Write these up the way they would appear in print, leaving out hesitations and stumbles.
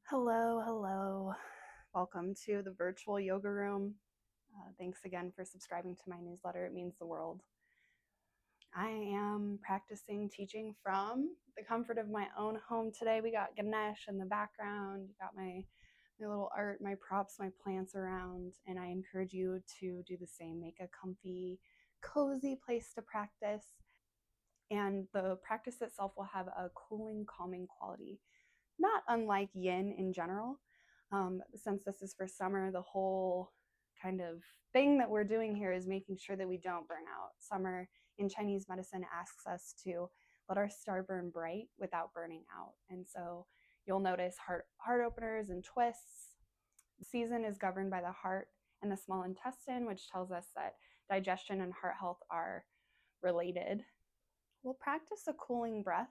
Hello, hello. Welcome to the virtual yoga room. Thanks again for subscribing to my newsletter. It means the world. I am practicing teaching from the comfort of my own home today. We got Ganesh in the background. You got my little art, my props, my plants around, and I encourage you to do the same. Make a comfy, cozy place to practice. And the practice itself will have a cooling, calming quality, not unlike yin in general. Since this is for summer, the whole kind of thing that we're doing here is making sure that we don't burn out. Summer in Chinese medicine asks us to let our star burn bright without burning out. And so you'll notice heart openers and twists. The season is governed by the heart and the small intestine, which tells us that digestion and heart health are related. We'll practice a cooling breath,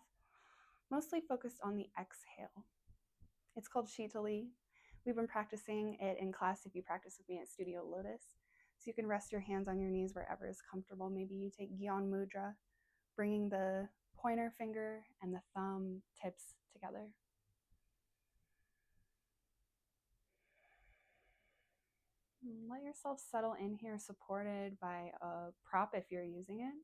mostly focused on the exhale. It's called Shitali. We've been practicing it in class if you practice with me at Studio Lotus. So you can rest your hands on your knees wherever is comfortable. Maybe you take Gyan Mudra, bringing the pointer finger and the thumb tips together. Let yourself settle in here, supported by a prop if you're using it.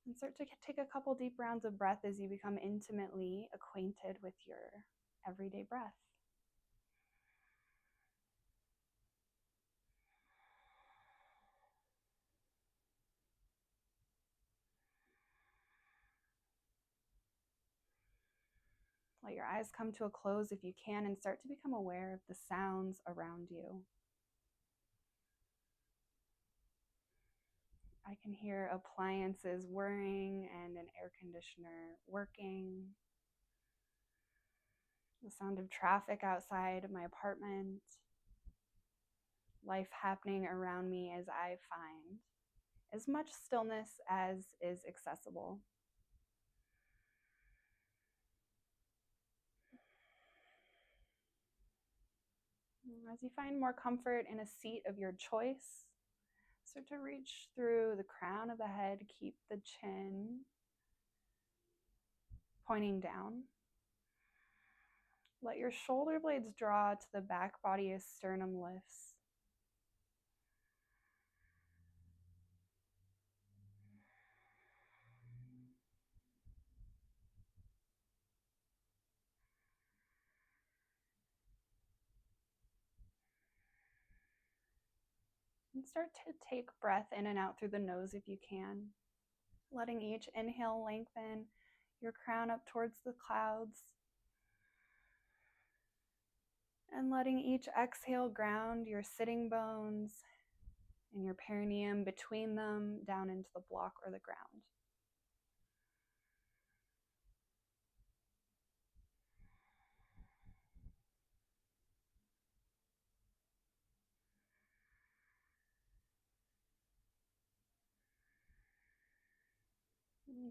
And start to take a couple deep rounds of breath as you become intimately acquainted with your everyday breath. Let your eyes come to a close if you can and start to become aware of the sounds around you. I can hear appliances whirring and an air conditioner working. The sound of traffic outside my apartment. Life happening around me as I find as much stillness as is accessible. As you find more comfort in a seat of your choice, start to reach through the crown of the head. Keep the chin pointing down. Let your shoulder blades draw to the back body as sternum lifts. And start to take breath in and out through the nose if you can. Letting each inhale lengthen your crown up towards the clouds. And letting each exhale ground your sitting bones and your perineum between them down into the block or the ground.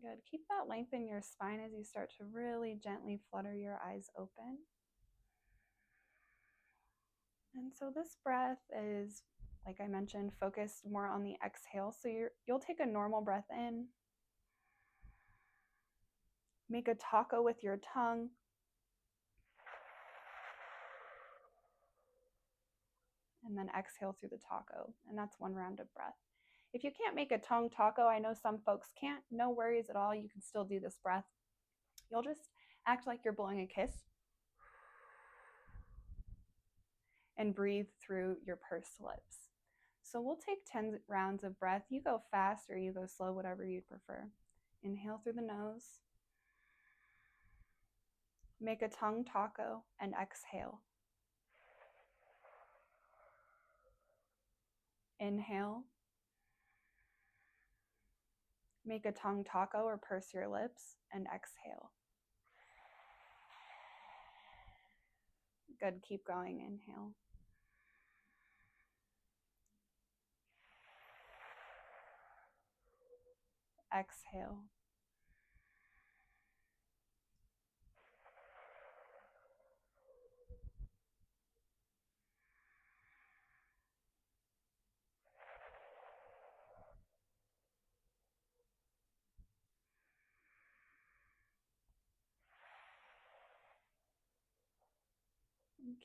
Good. Keep that length in your spine as you start to really gently flutter your eyes open. And so this breath is, like I mentioned, focused more on the exhale. So you'll take a normal breath in. Make a taco with your tongue. And then exhale through the taco. And that's one round of breath. If you can't make a tongue taco, I know some folks can't, no worries at all. You can still do this breath. You'll just act like you're blowing a kiss and breathe through your pursed lips. So we'll take 10 rounds of breath. You go fast or you go slow, whatever you'd prefer. Inhale through the nose. Make a tongue taco and exhale. Inhale. Make a tongue taco or purse your lips and exhale. Good, keep going. Inhale. Exhale.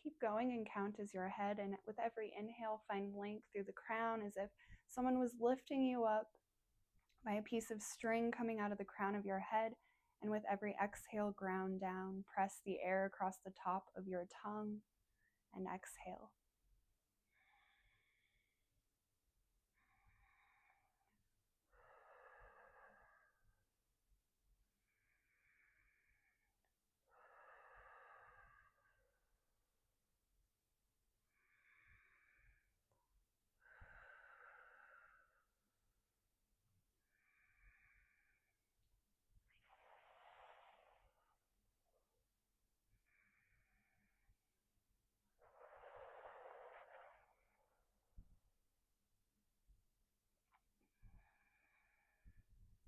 Keep going and count as your head, and with every inhale, find length through the crown as if someone was lifting you up by a piece of string coming out of the crown of your head. And with every exhale, ground down. Press the air across the top of your tongue and exhale.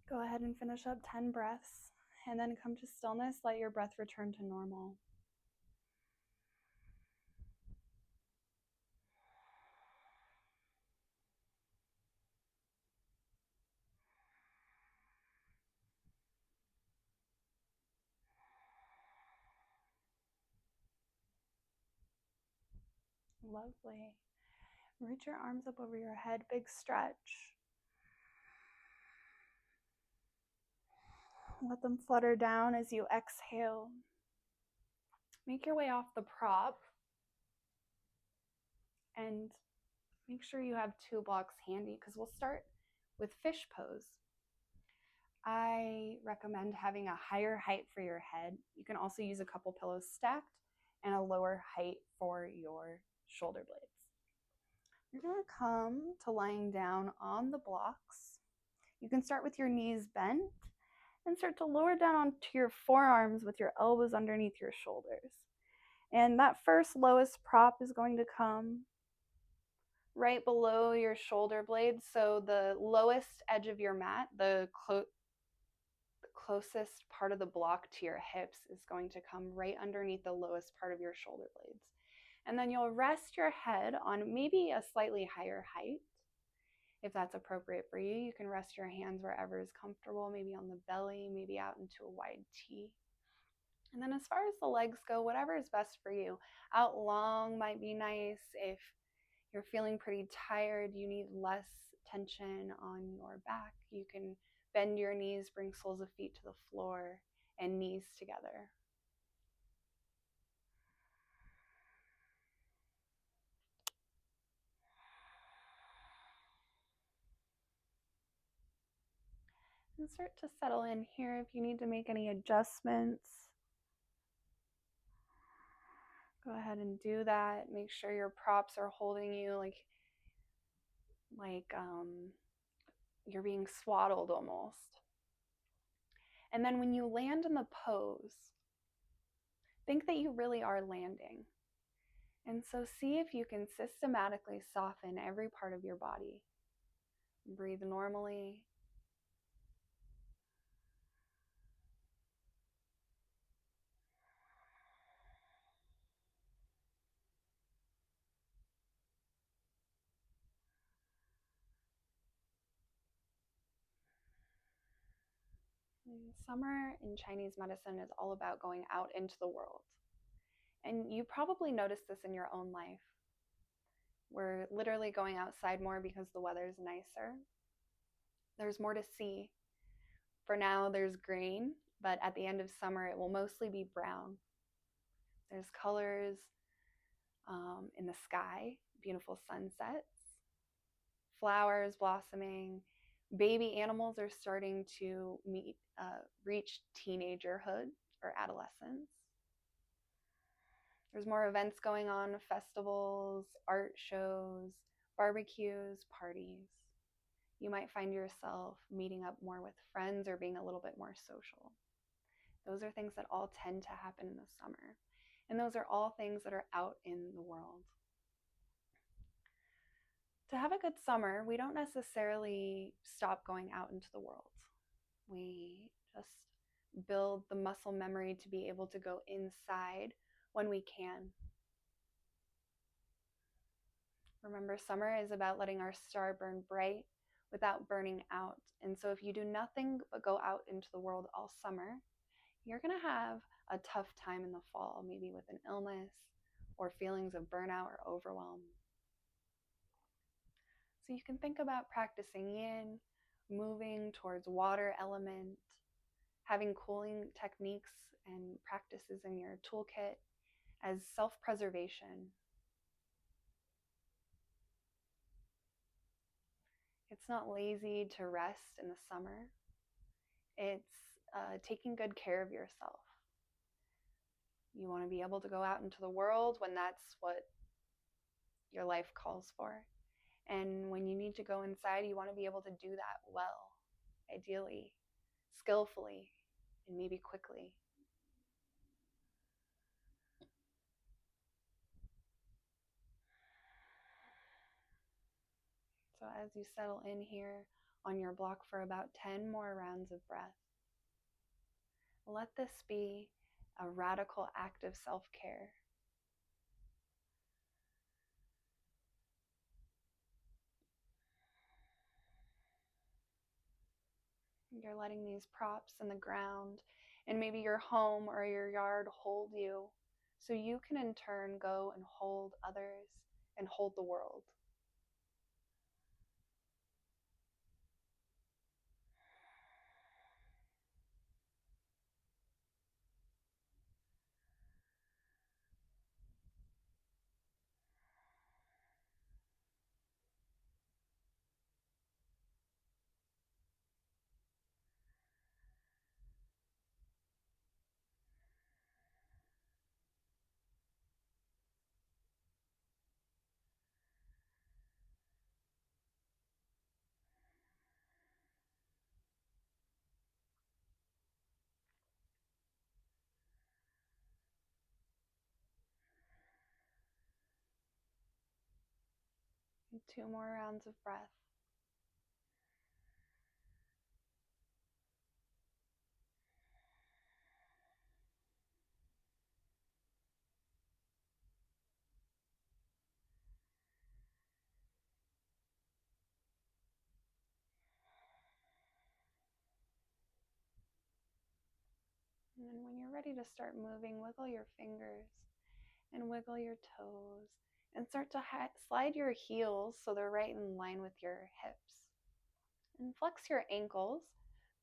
Go ahead and finish up 10 breaths, and then come to stillness. Let your breath return to normal. Lovely. Reach your arms up over your head, big stretch. Let them flutter down as you exhale. Make your way off the prop and make sure you have 2 blocks handy because we'll start with fish pose. I recommend having a higher height for your head. You can also use a couple pillows stacked and a lower height for your shoulder blades. You're going to come to lying down on the blocks. You can start with your knees bent and start to lower down onto your forearms with your elbows underneath your shoulders. And that first lowest prop is going to come right below your shoulder blades. So the lowest edge of your mat, the closest part of the block to your hips, is going to come right underneath the lowest part of your shoulder blades. And then you'll rest your head on maybe a slightly higher height. If that's appropriate for you, you can rest your hands wherever is comfortable, maybe on the belly, maybe out into a wide T. And then as far as the legs go, whatever is best for you. Out long might be nice. If you're feeling pretty tired, you need less tension on your back, you can bend your knees, bring soles of feet to the floor and knees together. And start to settle in here if you need to make any adjustments. Go ahead and do that. Make sure your props are holding you like you're being swaddled almost. And then when you land in the pose, think that you really are landing. And so see if you can systematically soften every part of your body. Breathe normally. Summer in Chinese medicine is all about going out into the world. And you probably noticed this in your own life. We're literally going outside more because the weather's nicer. There's more to see. For now, there's green, but at the end of summer, it will mostly be brown. There's colors in the sky, beautiful sunsets, flowers blossoming. Baby animals are starting to reach teenagerhood or adolescence. There's more events going on, festivals, art shows, barbecues, parties. You might find yourself meeting up more with friends or being a little bit more social. Those are things that all tend to happen in the summer. And those are all things that are out in the world. To have a good summer, we don't necessarily stop going out into the world. We just build the muscle memory to be able to go inside when we can. Remember, summer is about letting our star burn bright without burning out. And so if you do nothing but go out into the world all summer, you're going to have a tough time in the fall, maybe with an illness or feelings of burnout or overwhelm. So you can think about practicing yin, moving towards water element, having cooling techniques and practices in your toolkit as self-preservation. It's not lazy to rest in the summer. It's taking good care of yourself. You want to be able to go out into the world when that's what your life calls for. And when you need to go inside, you want to be able to do that well, ideally, skillfully, and maybe quickly. So as you settle in here on your block for about 10 more rounds of breath, let this be a radical act of self-care. You're letting these props in the ground and maybe your home or your yard hold you, so you can in turn go and hold others and hold the world. And 2 more rounds of breath. And then when you're ready to start moving, wiggle your fingers and wiggle your toes and start to slide your heels so they're right in line with your hips. And flex your ankles,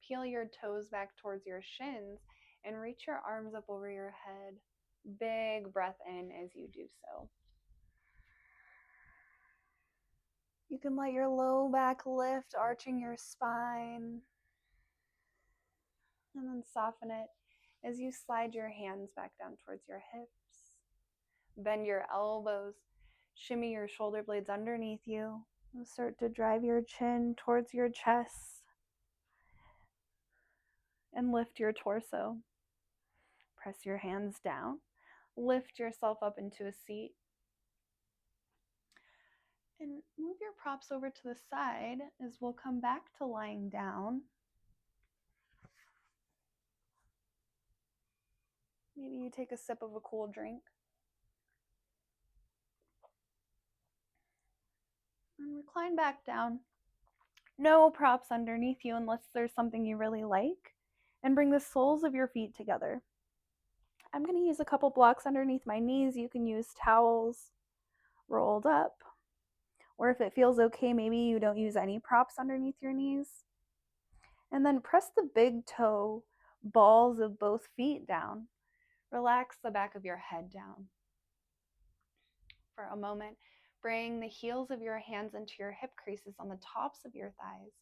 peel your toes back towards your shins, and reach your arms up over your head. Big breath in as you do so. You can let your low back lift, arching your spine, and then soften it as you slide your hands back down towards your hips. Bend your elbows, shimmy your shoulder blades underneath you, and start to drive your chin towards your chest and lift your torso. Press your hands down, lift yourself up into a seat, and move your props over to the side as we'll come back to lying down. Maybe you take a sip of a cool drink. And recline back down. No props underneath you unless there's something you really like. And bring the soles of your feet together. I'm going to use a couple blocks underneath my knees. You can use towels rolled up. Or if it feels okay, maybe you don't use any props underneath your knees. And then press the big toe balls of both feet down. Relax the back of your head down. For a moment, bring the heels of your hands into your hip creases on the tops of your thighs.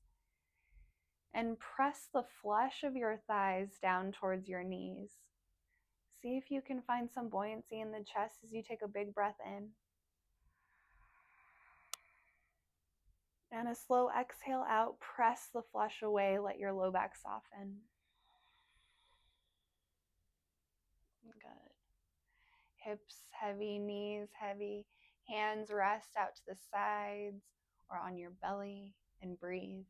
And press the flesh of your thighs down towards your knees. See if you can find some buoyancy in the chest as you take a big breath in. And a slow exhale out, press the flesh away, let your low back soften. Good. Hips heavy, knees heavy, hands rest out to the sides or on your belly and breathe.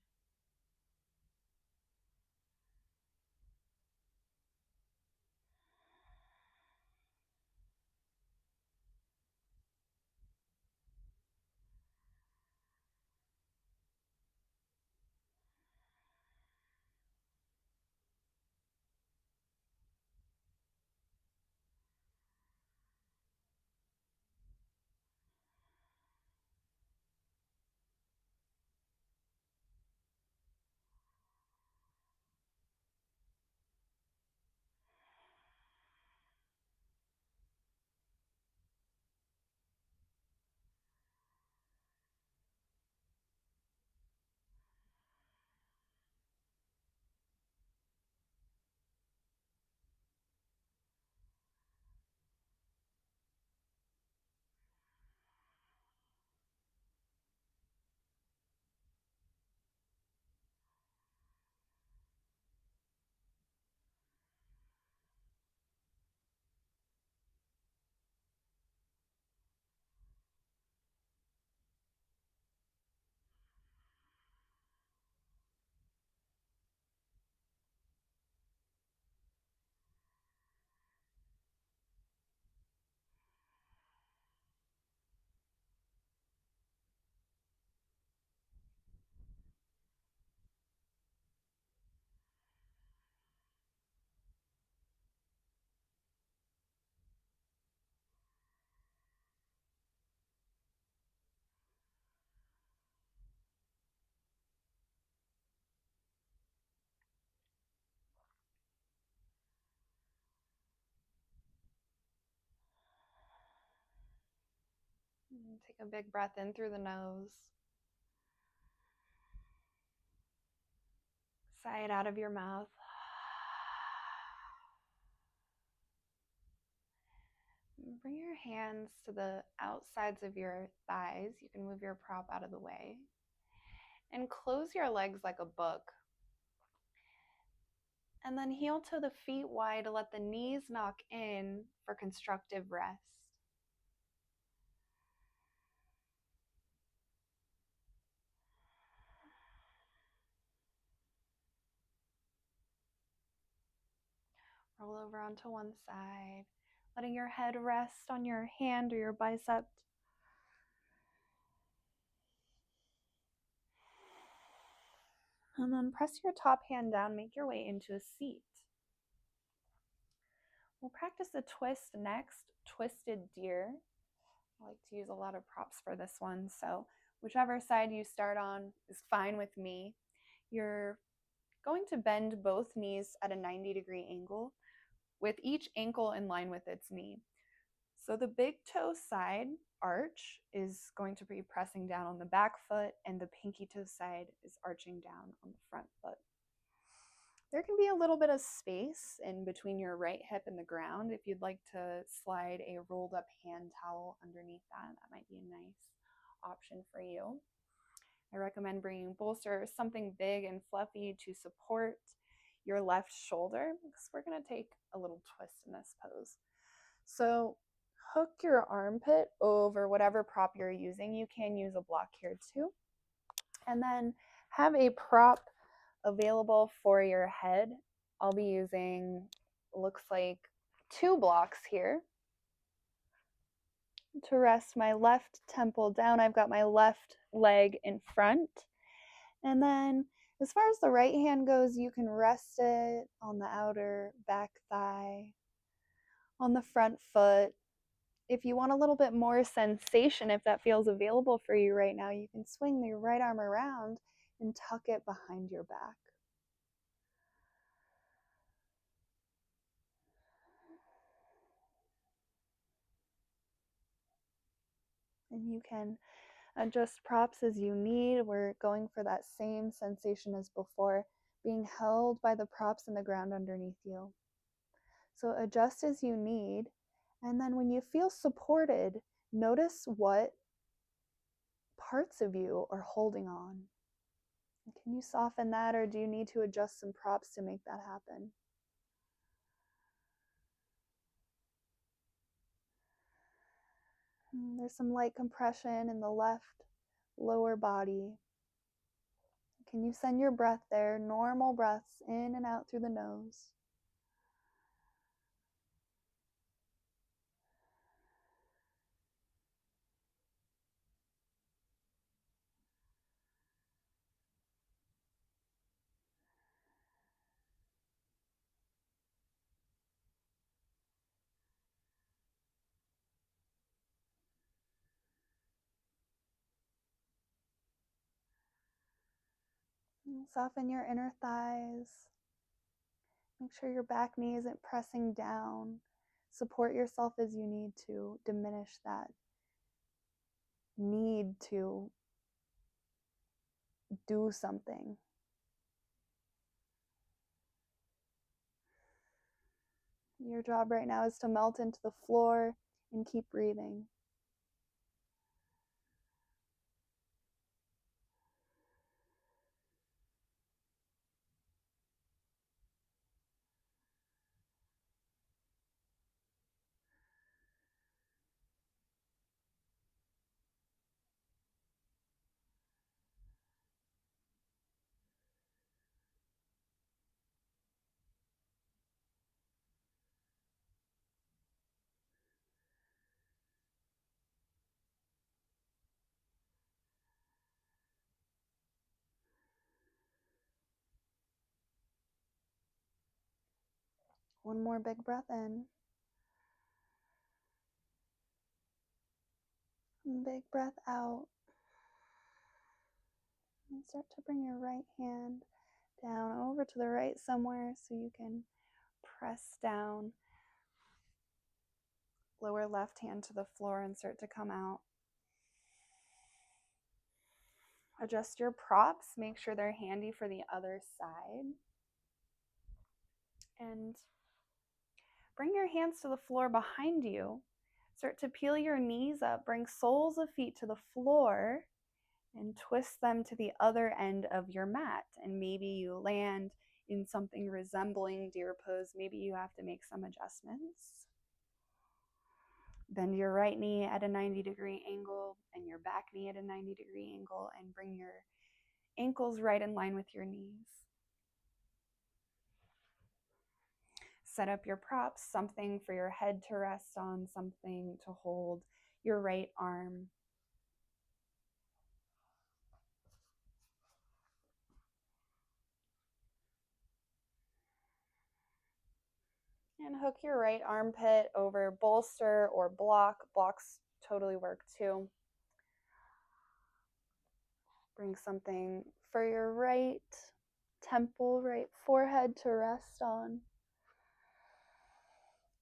Take a big breath in through the nose. Sigh it out of your mouth. Bring your hands to the outsides of your thighs. You can move your prop out of the way. And close your legs like a book. And then heel to the feet wide to let the knees knock in for constructive rest. Roll over onto one side, letting your head rest on your hand or your bicep. And then press your top hand down, make your way into a seat. We'll practice a twist next, twisted deer. I like to use a lot of props for this one, so whichever side you start on is fine with me. You're going to bend both knees at a 90-degree angle, with each ankle in line with its knee. So the big toe side arch is going to be pressing down on the back foot, and the pinky toe side is arching down on the front foot. There can be a little bit of space in between your right hip and the ground. If you'd like to slide a rolled up hand towel underneath that, that might be a nice option for you. I recommend bringing bolster, something big and fluffy to support your left shoulder, because we're going to take a little twist in this pose. So hook your armpit over whatever prop you're using. You can use a block here too. And then have a prop available for your head. I'll be using, looks like 2 blocks here to rest my left temple down. I've got my left leg in front. And then as far as the right hand goes, you can rest it on the outer back thigh, on the front foot. If you want a little bit more sensation, if that feels available for you right now, you can swing the right arm around and tuck it behind your back. And you can adjust props as you need. We're going for that same sensation as before, being held by the props in the ground underneath you. So adjust as you need. And then when you feel supported, notice what parts of you are holding on. Can you soften that, or do you need to adjust some props to make that happen? There's some light compression in the left lower body. Can you send your breath there? Normal breaths in and out through the nose. Soften your inner thighs. Make sure your back knee isn't pressing down. Support yourself as you need to diminish that need to do something. Your job right now is to melt into the floor and keep breathing. One more big breath in. Big breath out. And start to bring your right hand down over to the right somewhere so you can press down. Lower left hand to the floor and start to come out. Adjust your props, make sure they're handy for the other side. And bring your hands to the floor behind you. Start to peel your knees up, bring soles of feet to the floor, and twist them to the other end of your mat. And maybe you land in something resembling deer pose. Maybe you have to make some adjustments. Bend your right knee at a 90-degree angle and your back knee at a 90-degree angle, and bring your ankles right in line with your knees. Set up your props, something for your head to rest on, something to hold your right arm. And hook your right armpit over bolster or block. Blocks totally work too. Bring something for your right temple, right forehead to rest on.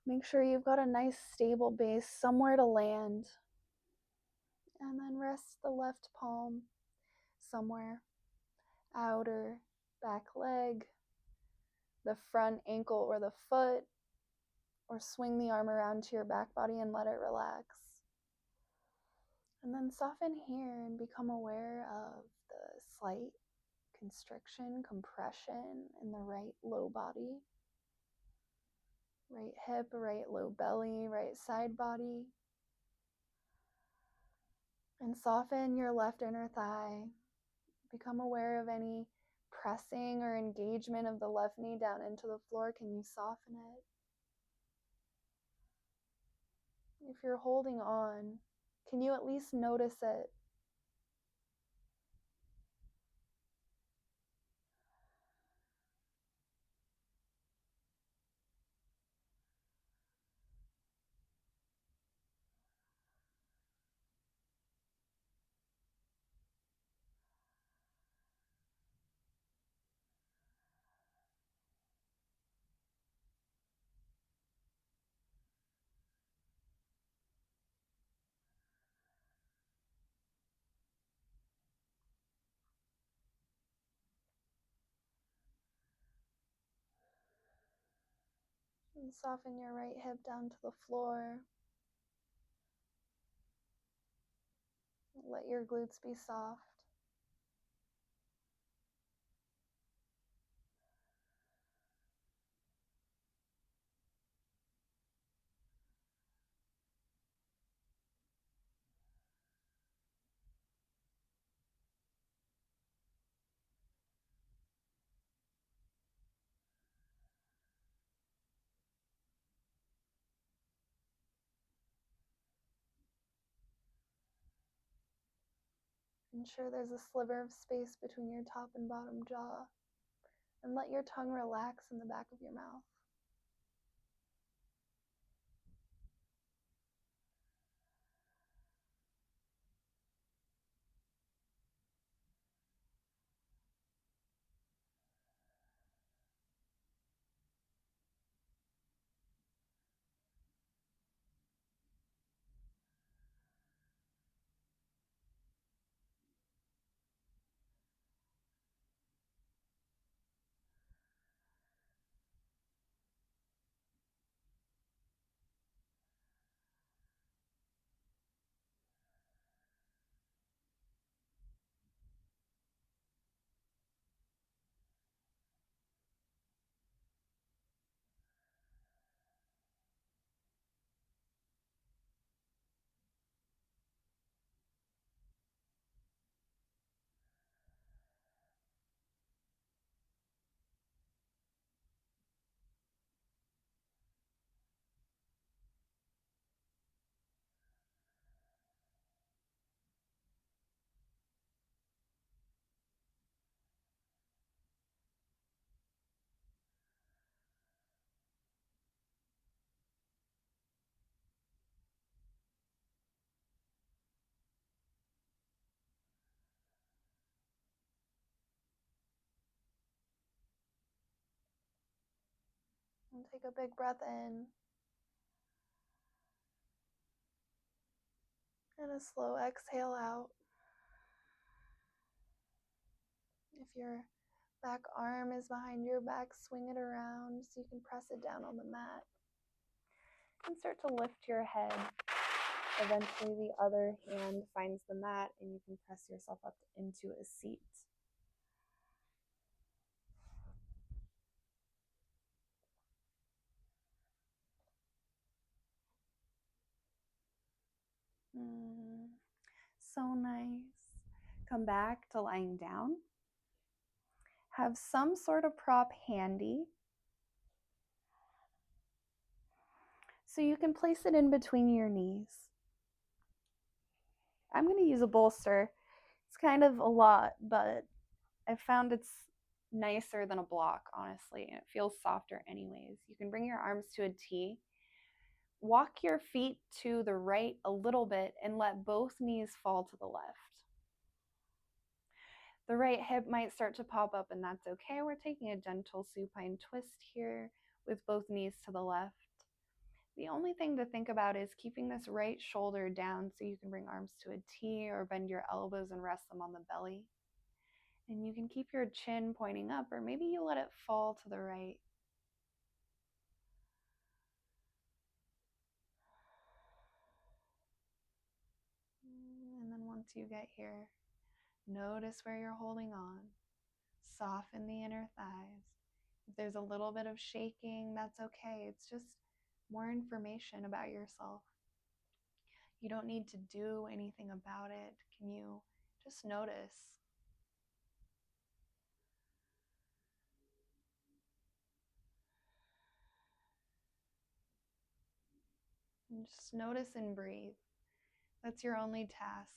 Make sure you've got a nice stable base, somewhere to land. And then rest the left palm somewhere. Outer back leg, the front ankle or the foot, or swing the arm around to your back body and let it relax. And then soften here and become aware of the slight constriction, compression in the right low body. Right hip, right low belly, right side body. And soften your left inner thigh. Become aware of any pressing or engagement of the left knee down into the floor. Can you soften it? If you're holding on, can you at least notice it? And soften your right hip down to the floor. Let your glutes be soft. Ensure there's a sliver of space between your top and bottom jaw. And let your tongue relax in the back of your mouth. And take a big breath in. And a slow exhale out. If your back arm is behind your back, swing it around so you can press it down on the mat. And start to lift your head. Eventually the other hand finds the mat and you can press yourself up into a seat. So nice. Come back to lying down. Have some sort of prop handy. So you can place it in between your knees. I'm going to use a bolster. It's kind of a lot, but I found it's nicer than a block, honestly, and it feels softer anyways. You can bring your arms to a T. Walk your feet to the right a little bit and let both knees fall to the left. The right hip might start to pop up, and that's okay. We're taking a gentle supine twist here with both knees to the left. The only thing to think about is keeping this right shoulder down so you can bring arms to a T or bend your elbows and rest them on the belly. And you can keep your chin pointing up, or maybe you let it fall to the right. And then once you get here, notice where you're holding on. Soften the inner thighs. If there's a little bit of shaking, that's okay. It's just more information about yourself. You don't need to do anything about it. Can you just notice? And just notice and breathe. That's your only task.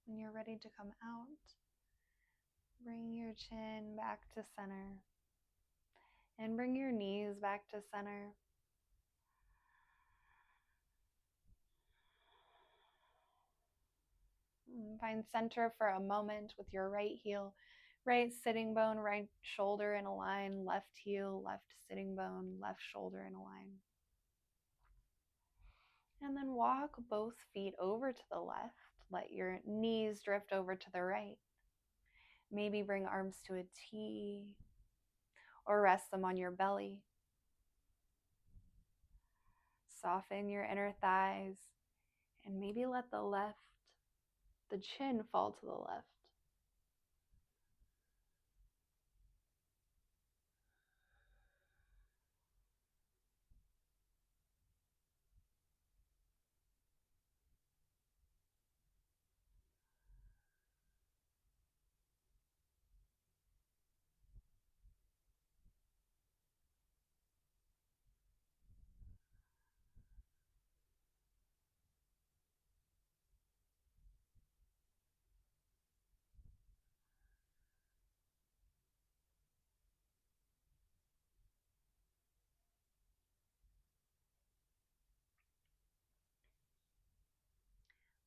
When you're ready to come out, bring your chin back to center and bring your knees back to center. Find center for a moment with your right heel, right sitting bone, right shoulder in a line, left heel, left sitting bone, left shoulder in a line. And then walk both feet over to the left. Let your knees drift over to the right. Maybe bring arms to a T or rest them on your belly. Soften your inner thighs and maybe let the chin fall to the left.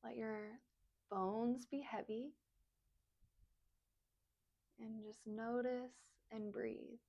Let your bones be heavy. And just notice and breathe.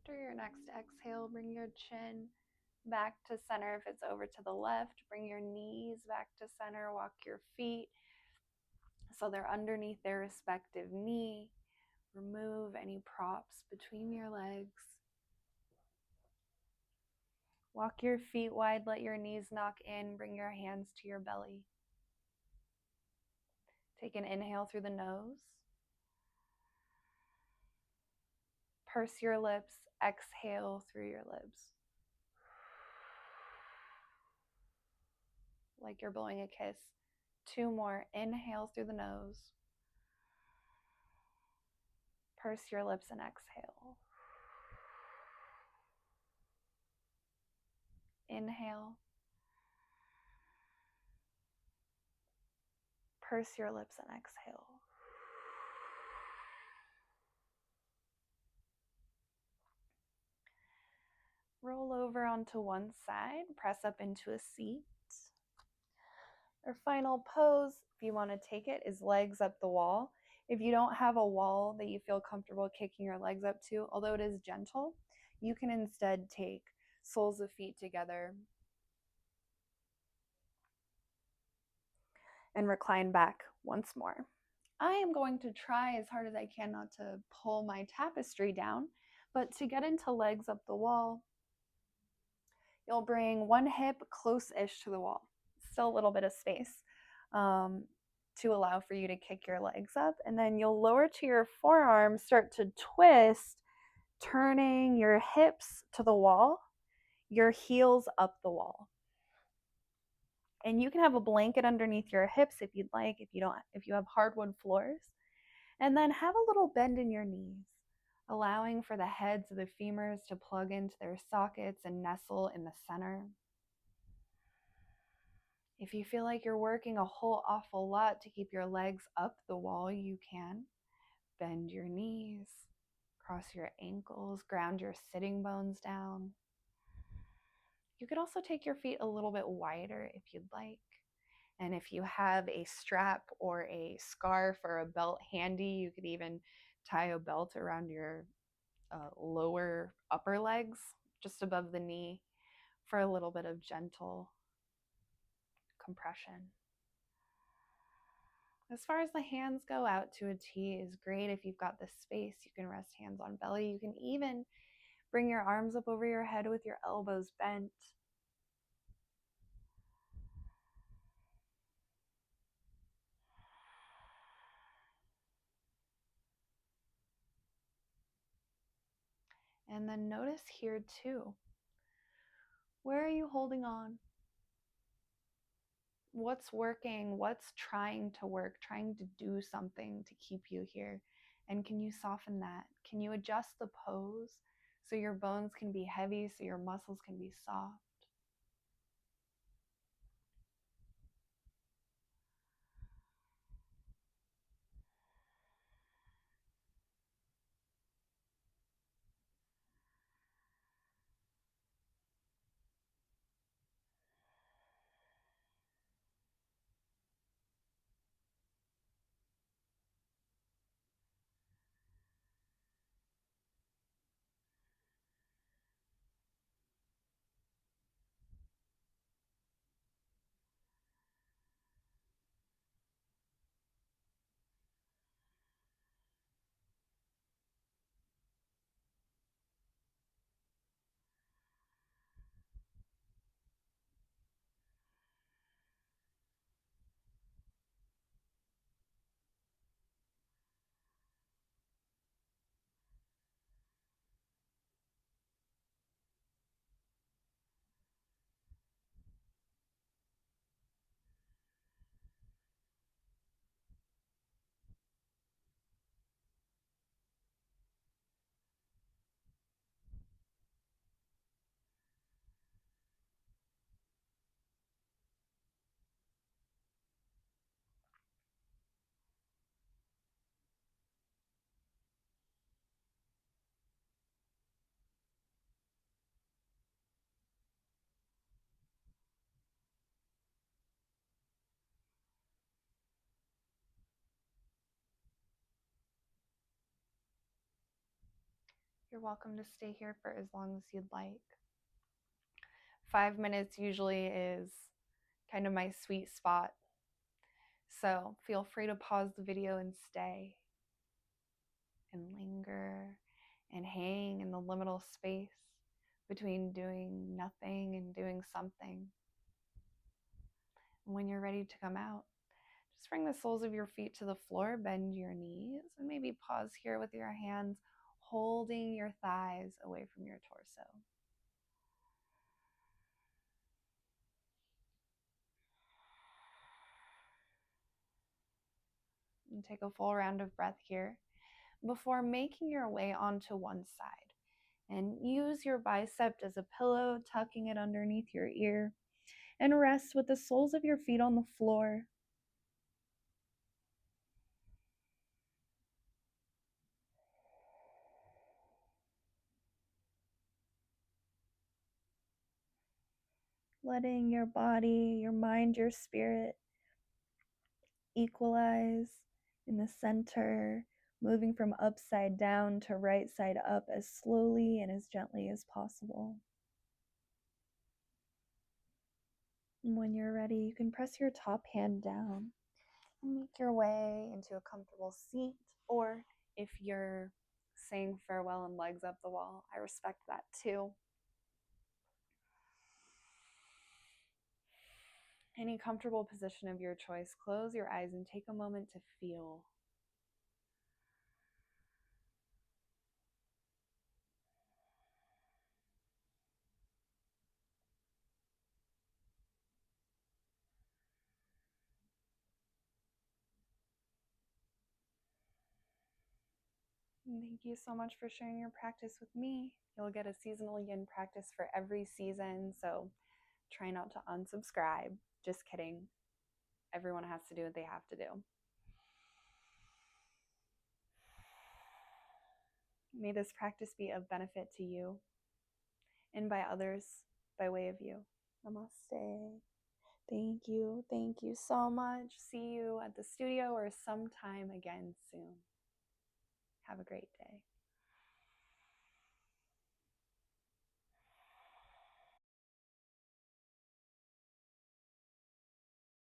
After your next exhale, bring your chin back to center. If it's over to the left, bring your knees back to center. Walk your feet so they're underneath their respective knee. Remove any props between your legs. Walk your feet wide, let your knees knock in. Bring your hands to your belly. Take an inhale through the nose. Purse your lips. Exhale through your lips. Like you're blowing a kiss. 2 more. Inhale through the nose. Purse your lips and exhale. Inhale. Purse your lips and exhale. Roll over onto one side. Press up into a seat. Our final pose, if you want to take it, is legs up the wall. If you don't have a wall that you feel comfortable kicking your legs up to, although it is gentle, you can instead take soles of feet together and recline back once more. I am going to try as hard as I can not to pull my tapestry down, but to get into legs up the wall, you'll bring one hip close-ish to the wall, still a little bit of space to allow for you to kick your legs up, and then you'll lower to your forearms, start to twist, turning your hips to the wall, your heels up the wall. And you can have a blanket underneath your hips if you'd like, if you have hardwood floors. And then have a little bend in your knees, allowing for the heads of the femurs to plug into their sockets and nestle in the center. If you feel like you're working a whole awful lot to keep your legs up the wall, you can bend your knees, cross your ankles, ground your sitting bones down. You could also take your feet a little bit wider if you'd like. And if you have a strap or a scarf or a belt handy, you could even tie a belt around your lower upper legs, just above the knee, for a little bit of gentle compression. As far as the hands go, out to a T is great. If you've got the space, you can rest hands on belly. You can even bring your arms up over your head with your elbows bent. And then notice here too, where are you holding on? What's working? What's trying to work, trying to do something to keep you here? And can you soften that? Can you adjust the pose so your bones can be heavy, so your muscles can be soft? You're welcome to stay here for as long as you'd like. 5 minutes usually is kind of my sweet spot. So feel free to pause the video and stay and linger and hang in the liminal space between doing nothing and doing something. And when you're ready to come out, just bring the soles of your feet to the floor, bend your knees, and maybe pause here with your hands holding your thighs away from your torso. And take a full round of breath here before making your way onto one side. And use your bicep as a pillow, tucking it underneath your ear, and rest with the soles of your feet on the floor. Letting your body, your mind, your spirit equalize in the center, moving from upside down to right side up as slowly and as gently as possible. And when you're ready, you can press your top hand down and make your way into a comfortable seat, or if you're saying farewell and legs up the wall, I respect that too. Any comfortable position of your choice, close your eyes and take a moment to feel. And thank you so much for sharing your practice with me. You'll get a seasonal yin practice for every season, so try not to unsubscribe. Just kidding. Everyone has to do what they have to do. May this practice be of benefit to you and by others by way of you. Namaste. Thank you. Thank you so much. See you at the studio or sometime again soon. Have a great day.